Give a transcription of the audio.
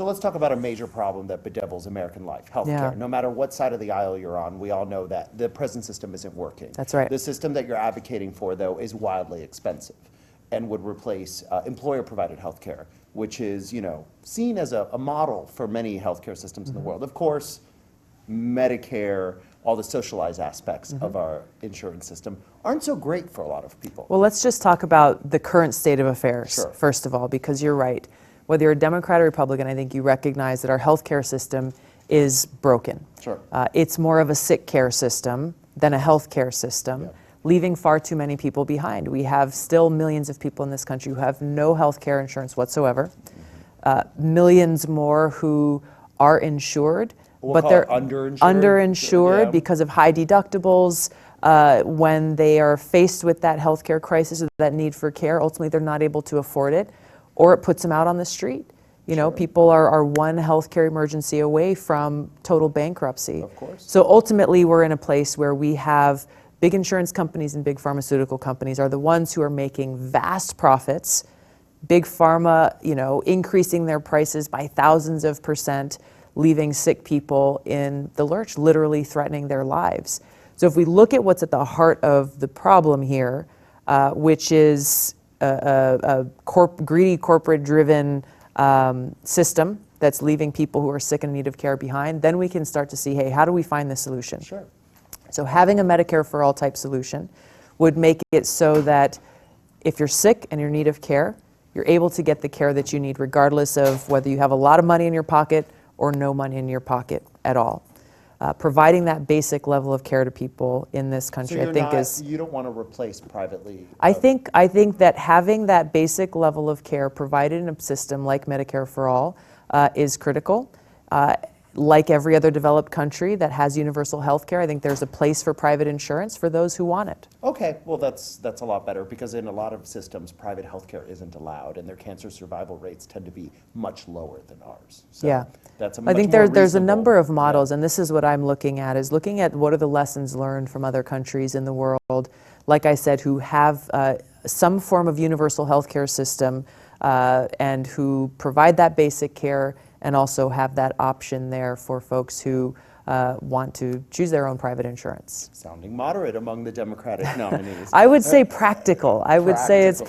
So let's talk about a major problem that bedevils American life, healthcare. Yeah. No matter what side of the aisle you're on, we all know that the present system isn't working. That's right. The system that you're advocating for, though, is wildly expensive and would replace employer-provided healthcare, which is, seen as a model for many healthcare systems in the world. Of course, Medicare, all the socialized aspects of our insurance system aren't so great for a lot of people. Well, let's just talk about the current state of affairs, Sure. first of all, because you're right. Whether you're a Democrat or Republican, I think you recognize that our healthcare system is broken. Sure. It's more of a sick care system than a healthcare system, leaving far too many people behind. We have still millions of people in this country who have no healthcare insurance whatsoever, millions more who are insured, but they're underinsured Yeah. because of high deductibles. When they are faced with that healthcare crisis or that need for care, ultimately they're not able to afford it, or it puts them out on the street. People are one healthcare emergency away from total bankruptcy. Of course. So ultimately we're in a place where we have big insurance companies and big pharmaceutical companies are the ones who are making vast profits, big pharma, increasing their prices by thousands of %, leaving sick people in the lurch, literally threatening their lives. So if we look at what's at the heart of the problem here, which is a greedy corporate-driven system that's leaving people who are sick and in need of care behind, then we can start to see, hey, how do we find the solution? Sure. So having a Medicare for all type solution would make it so that if you're sick and you're in need of care, you're able to get the care that you need regardless of whether you have a lot of money in your pocket or no money in your pocket at all. Providing that basic level of care to people in this country, So I think you don't want to replace privately. I think that having that basic level of care provided in a system like Medicare for All is critical. Like every other developed country that has universal health care, I think there's a place for private insurance for those who want it. Okay, well that's a lot better because in a lot of systems, private healthcare isn't allowed, and their cancer survival rates tend to be much lower than ours. So Yeah, that's a I much think more there's a reasonable- number of models, and this is what I'm looking at: is looking at what are the lessons learned from other countries in the world, like I said, who have some form of universal healthcare system and who provide that basic care, and also have that option there for folks who want to choose their own private insurance. Sounding moderate among the Democratic nominees. I would say practical. I would say it's